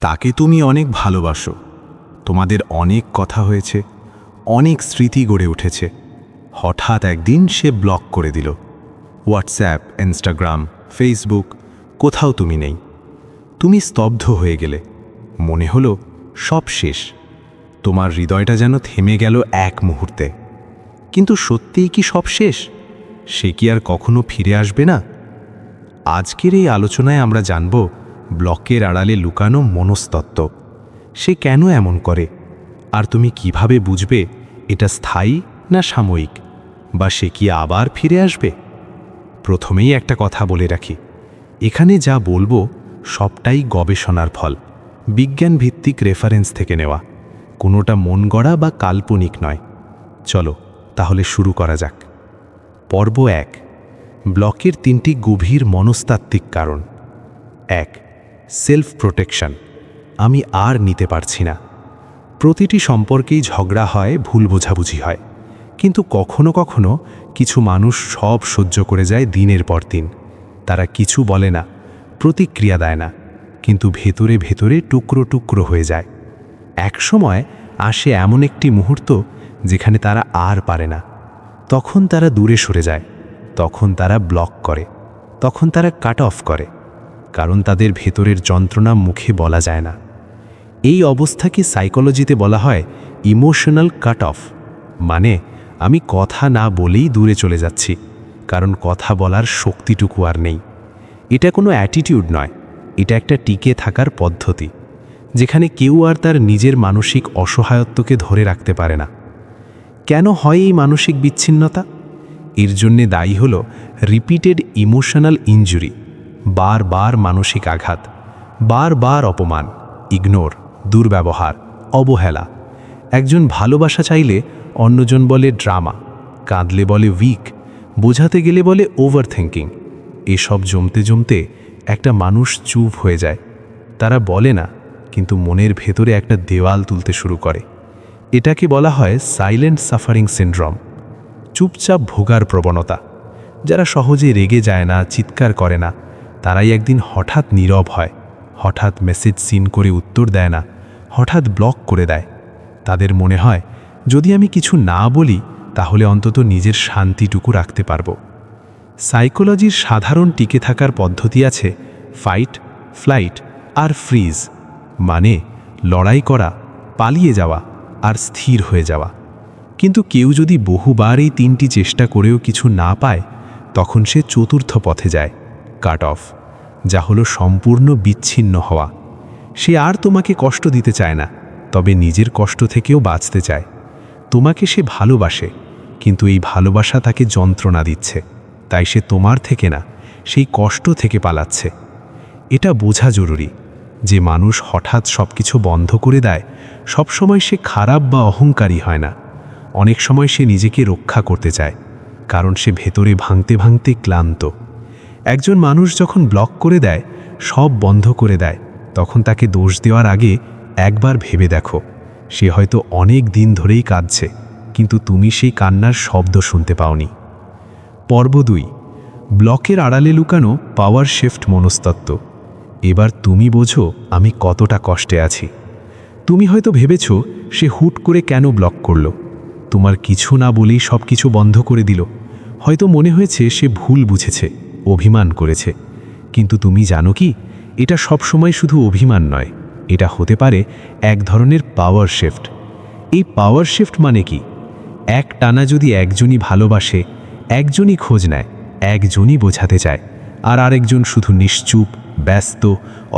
তাকে তুমি অনেক ভালোবাসো, তোমাদের অনেক কথা হয়েছে, অনেক স্মৃতি গড়ে উঠেছে। হঠাৎ একদিন সে ব্লক করে দিল। হোয়াটসঅ্যাপ, ইনস্টাগ্রাম, ফেসবুক, কোথাও তুমি নেই। তুমি স্তব্ধ হয়ে গেলে, মনে হলো সব শেষ। তোমার হৃদয়টা যেন থেমে গেল এক মুহূর্তে। কিন্তু সত্যিই কি সব শেষ? সে কি আর কখনো ফিরে আসবে না? আজকের এই আলোচনায় আমরা জানব ব্লকের আড়ালে লুকানো মনস্তত্ত্ব। সে কেন এমন করে, আর তুমি কিভাবে বুঝবে এটা স্থায়ী না সাময়িক, বা সে কি আবার ফিরে আসবে? প্রথমেই একটা কথা বলে রাখি, এখানে যা বলবো সবটাই গবেষণার ফল, বিজ্ঞান ভিত্তিক রেফারেন্স থেকে নেওয়া, কোনোটা মন গড়া বা কাল্পনিক নয়। চলো তাহলে শুরু করা যাক। পর্ব 1, ব্লকের 3টি গভীর মনস্তাত্ত্বিক কারণ। 1, সেলফ প্রোটেকশন। আমি আর নিতে পারছি না। প্রতিটি সম্পর্কেই ঝগড়া হয়, ভুল বোঝাবুঝি হয়, কিন্তু কখনো কখনো কিছু মানুষ সব সহ্য করে যায় দিনের পর দিন। তারা কিছু বলে না, প্রতিক্রিয়া দেয় না, কিন্তু ভেতরে ভেতরে টুকরো টুকরো হয়ে যায়। একসময় আসে এমন একটি মুহূর্ত যেখানে তারা আর পারে না। তখন তারা দূরে সরে যায়, তখন তারা ব্লক করে, তখন তারা কাট অফ করে, কারণ তাদের ভেতরের যন্ত্রণা মুখে বলা যায় না। এই অবস্থাকে সাইকোলজিতে বলা হয় ইমোশনাল কাট অফ। মানে আমি কথা না বলেই দূরে চলে যাচ্ছি, কারণ কথা বলার শক্তিটুকু আর নেই। এটা কোনো অ্যাটিটিউড নয়, এটা একটা টিকে থাকার পদ্ধতি, যেখানে কেউ আর তার নিজের মানসিক অসহায়ত্বকে ধরে রাখতে পারে না। কেন হয় এই মানসিক বিচ্ছিন্নতা? এর জন্যে দায়ী হল রিপিটেড ইমোশনাল ইনজুরি, বারবার মানসিক আঘাত, বারবার অপমান, ইগনোর, দুর্ব্যবহার, অবহেলা। একজন ভালোবাসা চাইলে অন্যজন বলে ড্রামা, কাঁদলে বলে উইক, বোঝাতে গেলে বলে ওভার থিঙ্কিং। এসব জমতে জমতে একটা মানুষ চুপ হয়ে যায়। তারা বলে না, কিন্তু মনের ভেতরে একটা দেওয়াল তুলতে শুরু করে। এটাকে বলা হয় সাইলেন্ট সাফারিং সিনড্রোম, চুপচাপ ভোগার প্রবণতা। যারা সহজে রেগে যায় না, চিৎকার করে না, তারাই একদিন হঠাৎ নীরব হয়, হঠাৎ মেসেজ সিন করে উত্তর দেয় না, হঠাৎ ব্লক করে দেয়। তাদের মনে হয় যদি আমি কিছু না বলি তাহলে অন্তত নিজের শান্তিটুকু রাখতে পারবো। সাইকোলজির সাধারণ টিকে থাকার পদ্ধতি আছে ফাইট, ফ্লাইট আর ফ্রিজ। মানে লড়াই করা, পালিয়ে যাওয়া আর স্থির হয়ে যাওয়া। কিন্তু কেউ যদি বহুবার এই 3টি চেষ্টা করেও কিছু না পায়, তখন সে চতুর্থ পথে যায়, কাট অফ, যা হলো সম্পূর্ণ বিচ্ছিন্ন হওয়া। সে আর তোমাকে কষ্ট দিতে চায় না, তবে নিজের কষ্ট থেকেও বাঁচতে চায়। তোমাকে সে ভালোবাসে, কিন্তু এই ভালোবাসা তাকে যন্ত্রণা দিচ্ছে, তাই সে তোমার থেকে না, সেই কষ্ট থেকে পালাচ্ছে। এটা বোঝা জরুরি যে মানুষ হঠাৎ সব কিছু বন্ধ করে দেয় সবসময় সে খারাপ বা অহংকারী হয় না। অনেক সময় সে নিজেকে রক্ষা করতে চায়, কারণ সে ভেতরে ভাঙতে ভাঙতে ক্লান্ত। একজন মানুষ যখন ব্লক করে দেয়, সব বন্ধ করে দেয়, তখন তাকে দোষ দেওয়ার আগে একবার ভেবে দেখো, সে হয়তো অনেক দিন ধরেই কাঁদছে, কিন্তু তুমি সেই কান্নার শব্দ শুনতে পাওনি। পর্ব 2, ব্লকের আড়ালে লুকানো পাওয়ার শিফট মনস্তত্ত্ব। এবার তুমি বোঝো আমি কতটা কষ্টে আছি। তুমি হয়তো ভেবেছ সে হুট করে কেন ব্লক করলো, তোমার কিছু না বলেই সব কিছু বন্ধ করে দিল। হয়তো মনে হয়েছে সে ভুল বুঝেছে, অভিমান করেছে। কিন্তু তুমি জানো কি, এটা সবসময় শুধু অভিমান নয়, এটা হতে পারে এক ধরনের পাওয়ার শিফট। এই পাওয়ার শিফট মানে কি? এক টানা যদি একজনই ভালোবাসে, একজনই খোঁজ নেয়, একজনই বোঝাতে চায়, আর আরেকজন শুধু নিশ্চুপ, ব্যস্ত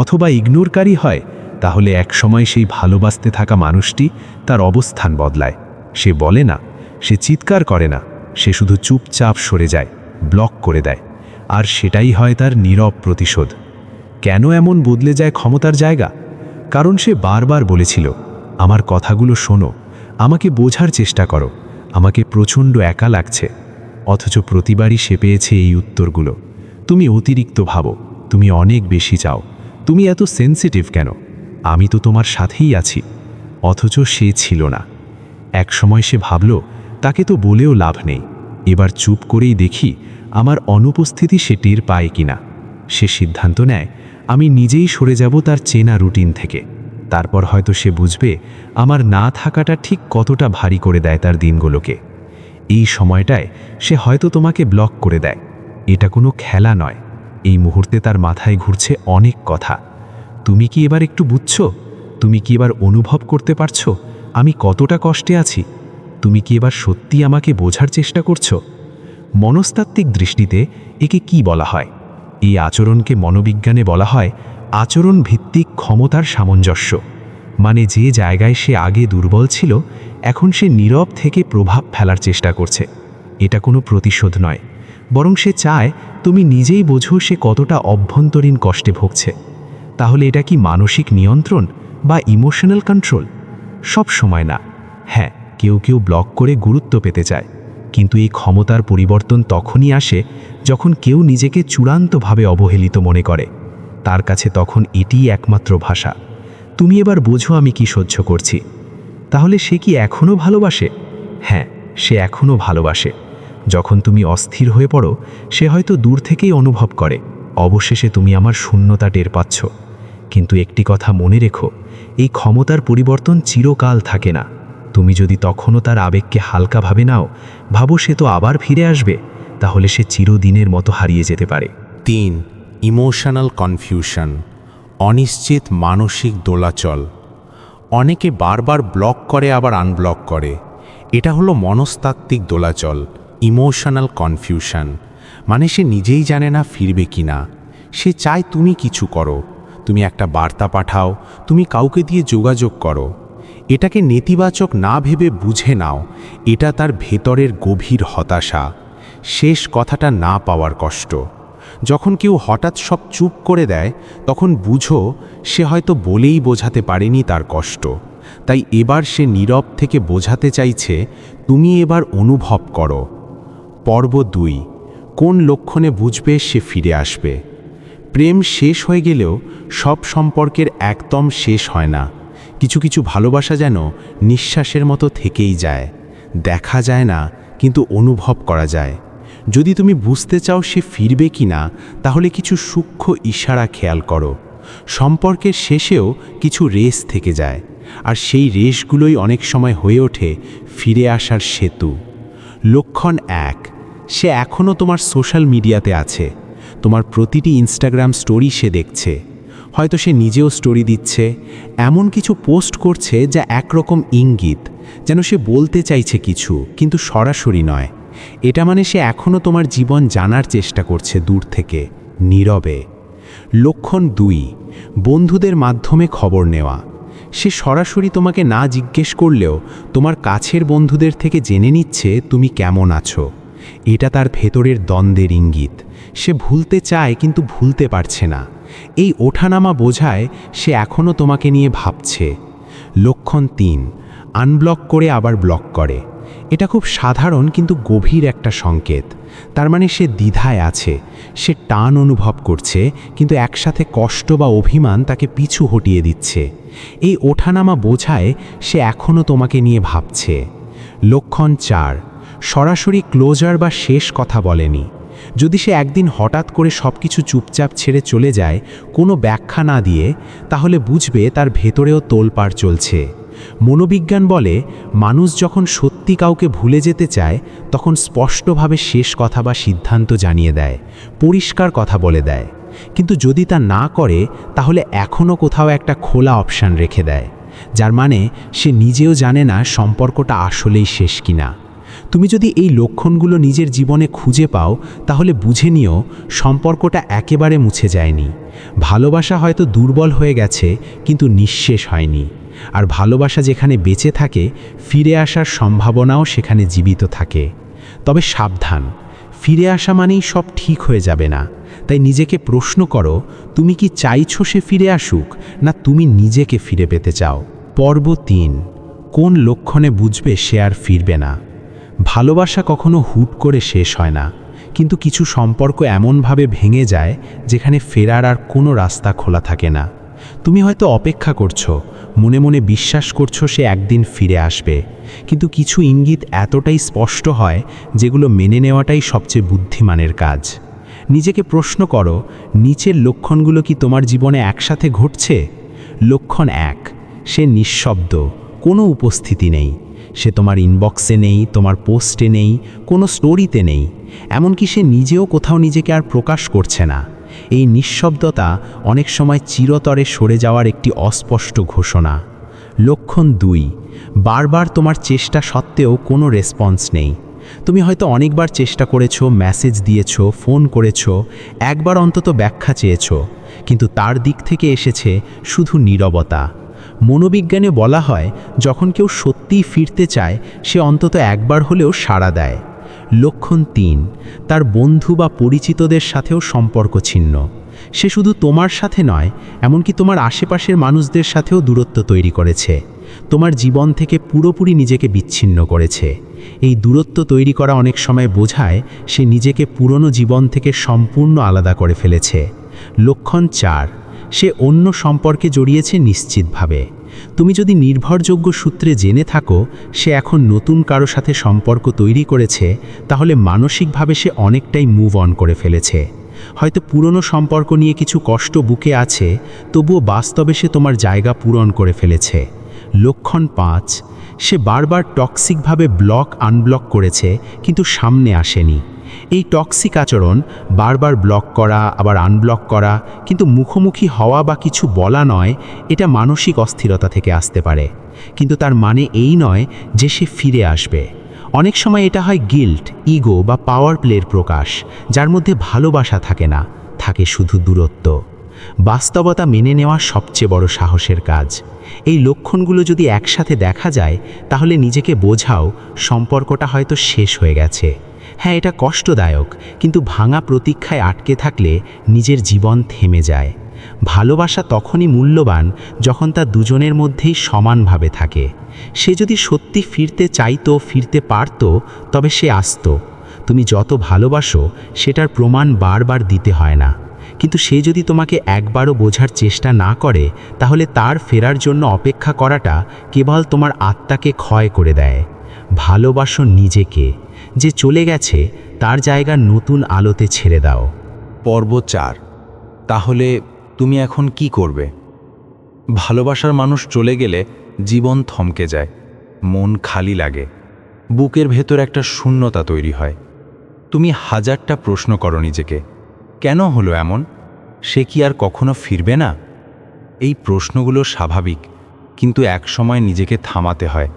অথবা ইগনোরকারী হয়, তাহলে একসময় সেই ভালোবাসতে থাকা মানুষটি তার অবস্থান বদলায়। সে বলে না, সে চিৎকার করে না, সে শুধু চুপচাপ সরে যায়, ব্লক করে দেয়। আর সেটাই হয় তার নীরব প্রতিশোধ। কেন এমন বদলে যায় ক্ষমতার জায়গা? কারণ সে বারবার বলেছিল, আমার কথাগুলো শোনো, আমাকে বোঝার চেষ্টা করো, আমাকে প্রচণ্ড একা লাগছে। অথচ প্রতিবারই সে পেয়েছে এই উত্তরগুলো, তুমি অতিরিক্ত ভাবো, তুমি অনেক বেশি চাও, তুমি এত সেন্সিটিভ কেন, আমি তো তোমার সাথেই আছি। অথচ সে ছিল না। এক সময় সে ভাবল, তাকে তো বলেও লাভ নেই, এবার চুপ করেই দেখি আমার অনুপস্থিতি সে টের পায় কিনা। সে সিদ্ধান্ত নেয়, আমি নিজেই সরে যাব তার চেনা রুটিন থেকে, তারপর হয়তো সে বুঝবে আমার না থাকাটা ঠিক কতটা ভারী করে দেয় তার দিনগুলোকে। এই সময়টায় সে হয়তো তোমাকে ব্লক করে দেয়। এটা কোনো খেলা নয়। এই মুহূর্তে তার মাথায় ঘুরছে অনেক কথা। তুমি কি এবার একটু বুঝছো? তুমি কি এবার অনুভব করতে পারছো আমি কতটা কষ্টে আছি? তুমি কি এবার সত্যি আমাকে বোঝার চেষ্টা করছো? মনস্তাত্ত্বিক দৃষ্টিতে একে কি বলা হয়? এই আচরণকে মনোবিজ্ঞানে বলা হয় আচরণ ভিত্তিক ক্ষমতার সামঞ্জস্য। মানে যে জায়গায় সে আগে দুর্বল ছিল, এখন সে নীরব থেকে প্রভাব ফেলার চেষ্টা করছে। এটা কোনো প্রতিশোধ নয়, বরং সে চায় তুমি নিজেই বোঝো সে কতটা অভ্যন্তরীণ কষ্টে ভুগছে। তাহলে এটা কি মানসিক নিয়ন্ত্রণ বা ইমোশনাল কন্ট্রোল? সব সময় না। হ্যাঁ, কেউ কেউ ব্লক করে গুরুত্ব পেতে চায়, কিন্তু এই ক্ষমতার পরিবর্তন তখনই আসে যখন কেউ নিজেকে চূড়ান্তভাবে অবহেলিত মনে করে। তার কাছে তখন এটিই একমাত্র ভাষা। তুমি এবার বোঝো আমি কি সহ্য করছি। তাহলে সে কি এখনও ভালোবাসে? হ্যাঁ, সে এখনও ভালোবাসে। যখন তুমি অস্থির হয়ে পড়ো, সে হয়তো দূর থেকেই অনুভব করে অবশেষে তুমি আমার শূন্যতা টের পাচ্ছ। কিন্তু একটি কথা মনে রেখো, এই ক্ষমতার পরিবর্তন চিরকাল থাকে না। তুমি যদি তখনও তার আবেগকে হালকাভাবে নাও, ভাবো সে তো আবার ফিরে আসবে, তাহলে সে চিরদিনের মতো হারিয়ে যেতে পারে। 3. ইমোশনাল কনফিউশন, অনিশ্চিত মানসিক দোলাচল। অনেকে বারবার ব্লক করে আবার আনব্লক করে। এটা হলো মনস্তাত্ত্বিক দোলাচল, ইমোশনাল কনফিউশন। মানে সে নিজেই জানে না ফিরবে কি না। সে চায় তুমি কিছু করো, তুমি একটা বার্তা পাঠাও, তুমি কাউকে দিয়ে যোগাযোগ করো। এটাকে নেতিবাচক না ভেবে বুঝে নাও, এটা তার ভেতরের গভীর হতাশা, শেষ কথাটা না পাওয়ার কষ্ট। যখন কেউ হঠাৎ সব চুপ করে দেয়, তখন বুঝো সে হয়তো বলেই বোঝাতে পারেনি তার কষ্ট। তাই এবার সে নীরব থেকে বোঝাতে চাইছে, তুমি এবার অনুভব করো। পর্ব 2, কোন লক্ষণে বুঝবে সে ফিরে আসবে? প্রেম শেষ হয়ে গেলেও সব সম্পর্কের একদম শেষ হয় না। কিছু কিছু ভালোবাসা যেন নিঃশ্বাসের মতো থেকেই যায়। দেখা যায় না, কিন্তু অনুভব করা যায়। যদি তুমি বুঝতে চাও সে ফিরবে কি না, তাহলে কিছু সূক্ষ্ম ইশারা খেয়াল করো। সম্পর্কের শেষেও কিছু রেস থেকে যায়, আর সেই রেসগুলোই অনেক সময় হয়ে ওঠে ফিরে আসার সেতু। লক্ষণ 1, সে এখনও তোমার সোশ্যাল মিডিয়াতে আছে। তোমার প্রতিটি ইনস্টাগ্রাম স্টোরি সে দেখছে। হয়তো সে নিজেও স্টোরি দিচ্ছে, এমন কিছু পোস্ট করছে যা একরকম ইঙ্গিত, যেন সে বলতে চাইছে কিছু, কিন্তু সরাসরি নয়। এটা মানে সে এখনও তোমার জীবন জানার চেষ্টা করছে দূর থেকে, নীরবে। লক্ষণ 2, বন্ধুদের মাধ্যমে খবর নেওয়া। সে সরাসরি তোমাকে না জিজ্ঞেস করলেও তোমার কাছের বন্ধুদের থেকে জেনে নিচ্ছে তুমি কেমন আছো। এটা তার ভেতরের দ্বন্দ্বের ইঙ্গিত। সে ভুলতে চায় কিন্তু ভুলতে পারছে না। এই ওঠানামা বোঝায় সে এখনও তোমাকে নিয়ে ভাবছে। লক্ষণ 3, আনব্লক করে আবার ব্লক করে। এটা খুব সাধারণ কিন্তু গভীর একটা সংকেত। তার মানে সে দ্বিধায় আছে, সে টান অনুভব করছে, কিন্তু একসাথে কষ্ট বা অভিমান তাকে পিছু হটিয়ে দিচ্ছে। এই ওঠানামা বোঝায় সে এখনও তোমাকে নিয়ে ভাবছে। লক্ষণ 4, সরাসরি ক্লোজার বা শেষ কথা বলেনি। যদি সে একদিন হঠাৎ করে সব কিছু চুপচাপ ছেড়ে চলে যায়, কোনো ব্যাখ্যা না দিয়ে, তাহলে বুঝবে তার ভেতরেও তোলপাড় চলছে। মনোবিজ্ঞান বলে, মানুষ যখন সত্যি কাউকে ভুলে যেতে চায়, তখন স্পষ্টভাবে শেষ কথা বা সিদ্ধান্ত জানিয়ে দেয়, পরিষ্কার কথা বলে দেয়। কিন্তু যদি তা না করে, তাহলে এখনও কোথাও একটা খোলা অপশান রেখে দেয়, যার মানে সে নিজেও জানে না সম্পর্কটা আসলেই শেষ কিনা। তুমি যদি এই লক্ষণগুলো নিজের জীবনে খুঁজে পাও, তাহলে বুঝে নিও সম্পর্কটা একেবারে মুছে যায়নি। ভালোবাসা হয়তো দুর্বল হয়ে গেছে, কিন্তু নিঃশেষ হয়নি। আর ভালোবাসা যেখানে বেঁচে থাকে, ফিরে আসার সম্ভাবনাও সেখানে জীবিত থাকে। তবে সাবধান, ফিরে আসা মানেই সব ঠিক হয়ে যাবে না। তাই নিজেকে প্রশ্ন করো, তুমি কি চাইছো সে ফিরে আসুক, না তুমি নিজেকে ফিরে পেতে চাও? পর্ব 3, কোন লক্ষণে বুঝবে সে আর ফিরবে না? ভালোবাসা কখনো হুট করে শেষ হয় না, কিন্তু কিছু সম্পর্ক এমনভাবে ভেঙে যায় যেখানে ফেরার আর কোনো রাস্তা খোলা থাকে না। তুমি হয়তো অপেক্ষা করছো, মনে মনে বিশ্বাস করছো সে একদিন ফিরে আসবে, কিন্তু কিছু ইঙ্গিত এতটাই স্পষ্ট হয় যেগুলো মেনে নেওয়াটাই সবচেয়ে বুদ্ধিমানের কাজ। নিজেকে প্রশ্ন করো, নিচের লক্ষণগুলো কি তোমার জীবনে একসাথে ঘটছে? লক্ষণ 1, সে নিঃশব্দ, কোনো উপস্থিতি নেই। সে তোমার ইনবক্সে নেই, তোমার পোস্টে নেই, কোনো স্টোরিতে নেই। এমনকি সে নিজেও কোথাও নিজেকে আর প্রকাশ করছে না। এই নিঃশব্দতা অনেক সময় চিরতরে সরে যাওয়ার একটি অস্পষ্ট ঘোষণা। লক্ষণ 2, বারবার তোমার চেষ্টা সত্ত্বেও কোনো রেসপন্স নেই। তুমি হয়তো অনেকবার চেষ্টা করেছো, মেসেজ দিয়েছো, ফোন করেছো, একবার অন্তত ব্যাখ্যা চেয়েছো, কিন্তু তার দিক থেকে এসেছে শুধু নীরবতা। মনোবিজ্ঞানে বলা হয়, যখন কেউ সত্যিই ফিরতে চায় সে অন্তত একবার হলেও সাড়া দেয়। লক্ষণ 3, তার বন্ধু বা পরিচিতদের সাথেও সম্পর্ক ছিন্ন। সে শুধু তোমার সাথে নয়, এমনকি তোমার আশেপাশের মানুষদের সাথেও দূরত্ব তৈরি করেছে। তোমার জীবন থেকে পুরোপুরি নিজেকে বিচ্ছিন্ন করেছে। এই দূরত্ব তৈরি করা অনেক সময় বোঝায় সে নিজেকে পুরনো জীবন থেকে সম্পূর্ণ আলাদা করে ফেলেছে। লক্ষণ 4, সে অন্য সম্পর্কে জড়িয়েছে নিশ্চিতভাবে। তুমি যদি নির্ভরযোগ্য সূত্রে জেনে থাকো সে এখন নতুন কারো সাথে সম্পর্ক তৈরি করেছে, তাহলে মানসিকভাবে সে অনেকটাই মুভ অন করে ফেলেছে। হয়তো পুরনো সম্পর্ক নিয়ে কিছু কষ্ট বুকে আছে, তবুও বাস্তবে সে তোমার জায়গা পূরণ করে ফেলেছে। লক্ষণ 5, সে বারবার টক্সিকভাবে আনব্লক করেছে কিন্তু সামনে আসেনি। এই টক্সিক আচরণ, বারবার ব্লক করা আবার আনব্লক করা, কিন্তু মুখোমুখি হওয়া বা কিছু বলা নয়, এটা মানসিক অস্থিরতা থেকে আসতে পারে। কিন্তু তার মানে এই নয় যে সে ফিরে আসবে। অনেক সময় এটা হয় গিল্ট, ইগো বা পাওয়ার প্লের প্রকাশ, যার মধ্যে ভালোবাসা থাকে না, থাকে শুধু দূরত্ব। বাস্তবতা মেনে নেওয়া সবচেয়ে বড় সাহসের কাজ। এই লক্ষণগুলো যদি একসাথে দেখা যায়, তাহলে নিজেকে বোঝাও সম্পর্কটা হয়তো শেষ হয়ে গেছে। হ্যাঁ, এটা কষ্টদায়ক, কিন্তু ভাঙা প্রতীক্ষায় আটকে থাকলে নিজের জীবন থেমে যায়। ভালোবাসা তখনই মূল্যবান যখন তা দুজনের মধ্যেই সমানভাবে থাকে। সে যদি সত্যি ফিরতে চাইতো, ফিরতে পারতো, তবে সে আসতো। তুমি যত ভালোবাসো সেটার প্রমাণ বারবার দিতে হয় না। কিন্তু সে যদি তোমাকে একবারও বোঝার চেষ্টা না করে, তাহলে তার ফেরার জন্য অপেক্ষা করাটা কেবল তোমার আত্মাকে ক্ষয় করে দেয়। ভালোবাসো নিজেকে, যে চলে গেছে তার জায়গা নতুন আলোতে ছেড়ে দাও। পর্ব 4, তাহলে তুমি এখন কি করবে? ভালোবাসার মানুষ চলে গেলে জীবন থমকে যায়, মন খালি লাগে, বুকের ভেতর একটা শূন্যতা তৈরি হয়। তুমি হাজারটা প্রশ্ন করো নিজেকে, কেন হলো এমন? সে কি আর কখনো ফিরবে না? এই প্রশ্নগুলো স্বাভাবিক, কিন্তু একসময় নিজেকে থামাতে হয়,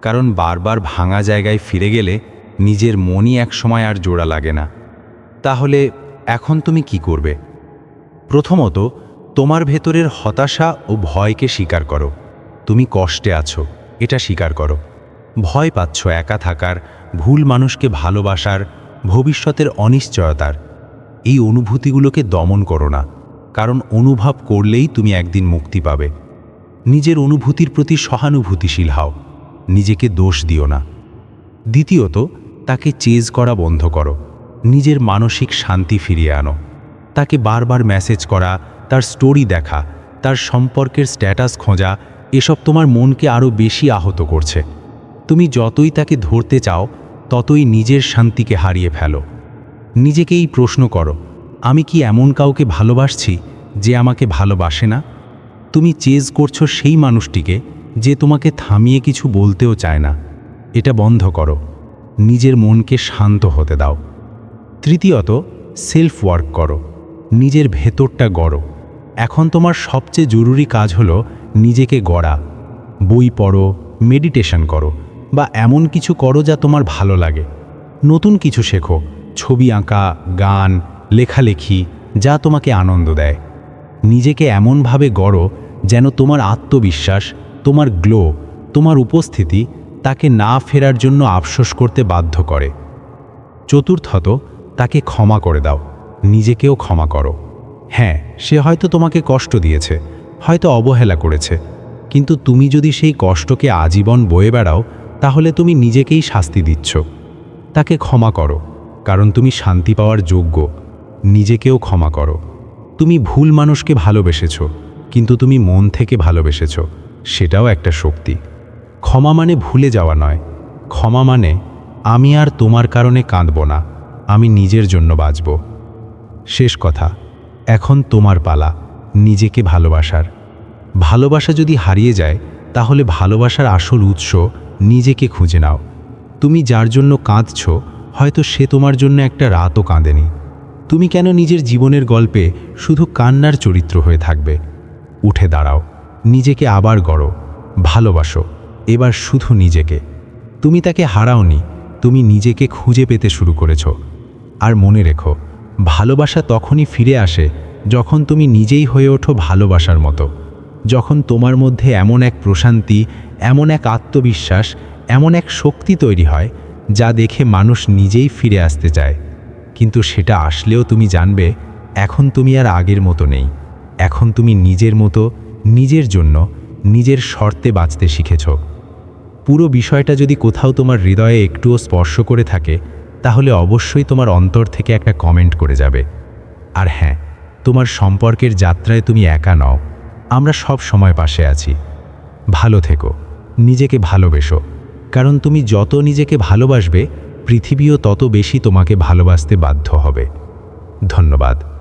কারণ বারবার ভাঙা জায়গায় ফিরে গেলে নিজের মনই একসময় আর জোড়া লাগে না। তাহলে এখন তুমি কি করবে? প্রথমত, তোমার ভেতরের হতাশা ও ভয়কে স্বীকার করো। তুমি কষ্টে আছো, এটা স্বীকার করো। ভয় পাচ্ছ একা থাকার, ভুল মানুষকে ভালোবাসার, ভবিষ্যতের অনিশ্চয়তার। এই অনুভূতিগুলোকে দমন করো না, কারণ অনুভব করলেই তুমি একদিন মুক্তি পাবে। নিজের অনুভূতির প্রতি সহানুভূতিশীল হও, নিজেকে দোষ দিও না। দ্বিতীয়ত, তাকে চেজ করা বন্ধ করো, নিজের মানসিক শান্তি ফিরিয়ে আনো। তাকে বারবার মেসেজ করা, তার স্টোরি দেখা, তার সম্পর্কের স্ট্যাটাস খোঁজা, এসব তোমার মনকে আরও বেশি আহত করছে। তুমি যতই তাকে ধরতে চাও, ততই নিজের শান্তিকে হারিয়ে ফেলো। নিজেকে এই প্রশ্ন করো, আমি কি এমন কাউকে ভালোবাসছি যে আমাকে ভালোবাসে না? তুমি চেজ করছো সেই মানুষটিকে যে তোমাকে থামিয়ে কিছু বলতেও চায় না। এটা বন্ধ করো, নিজের মনকে শান্ত হতে দাও। তৃতীয়ত, সেলফ ওয়ার্ক করো, নিজের ভেতরটা গড়ো। এখন তোমার সবচেয়ে জরুরি কাজ হলো নিজেকে গড়া। বই পড়ো, মেডিটেশন করো, বা এমন কিছু করো যা তোমার ভালো লাগে। নতুন কিছু শেখো, ছবি আঁকা, গান, লেখালেখি, যা তোমাকে আনন্দ দেয়। নিজেকে এমনভাবে গড়ো যেন তোমার আত্মবিশ্বাস, তোমার গ্লো, তোমার উপস্থিতি তাকে না ফেরার জন্য আফসোস করতে বাধ্য করে। চতুর্থত, তাকে ক্ষমা করে দাও, নিজেকেও ক্ষমা করো। হ্যাঁ, সে হয়তো তোমাকে কষ্ট দিয়েছে, হয়তো অবহেলা করেছে, কিন্তু তুমি যদি সেই কষ্টকে আজীবন বয়ে বেড়াও, তাহলে তুমি নিজেকেই শাস্তি দিচ্ছ। তাকে ক্ষমা করো, কারণ তুমি শান্তি পাওয়ার যোগ্য। নিজেকেও ক্ষমা করো। তুমি ভুল মানুষকে ভালোবেসেছ, কিন্তু তুমি মন থেকে ভালোবেসেছ, সেটাও একটা শক্তি। ক্ষমা মানে ভুলে যাওয়া নয়, ক্ষমা মানে আমি আর তোমার কারণে কাঁদব না, আমি নিজের জন্য বাঁচব। শেষ কথা, এখন তোমার পালা নিজেকে ভালোবাসার। ভালোবাসা যদি হারিয়ে যায় তাহলে ভালোবাসার আসল উৎস নিজেকে খুঁজে নাও। তুমি যার জন্য কাঁদছ হয়তো সে তোমার জন্য একটা রাতও কাঁদেনি। তুমি কেন নিজের জীবনের গল্পে শুধু কান্নার চরিত্র হয়ে থাকবে? উঠে দাঁড়াও, নিজেকে আবার গড়ো, ভালোবাসো, এবার শুধু নিজেকে। তুমি তাকে হারাওনি, তুমি নিজেকে খুঁজে পেতে শুরু করেছ। আর মনে রেখো, ভালোবাসা তখনই ফিরে আসে যখন তুমি নিজেই হয়ে ওঠো ভালোবাসার মতো। যখন তোমার মধ্যে এমন এক প্রশান্তি, এমন এক আত্মবিশ্বাস, এমন এক শক্তি তৈরি হয় যা দেখে মানুষ নিজেই ফিরে আসতে চায়। কিন্তু সেটা আসলেও তুমি জানবে, এখন তুমি আর আগের মতো নেই। এখন তুমি নিজের মতো, নিজের জন্য, নিজের শর্তে বাঁচতে শিখেছ। পুরো বিষয়টা যদি কোথাও তোমার হৃদয়ে একটুও স্পর্শ করে থাকে, তাহলে অবশ্যই তোমার অন্তর থেকে একটা কমেন্ট করে যাবে। আর হ্যাঁ, তোমার সম্পর্কের যাত্রায় তুমি একা নও, আমরা সব সময় পাশে আছি। ভালো থেকো, নিজেকে ভালোবেসো, কারণ তুমি যত নিজেকে ভালোবাসবে, পৃথিবীও তত বেশি তোমাকে ভালোবাসতে বাধ্য হবে। ধন্যবাদ।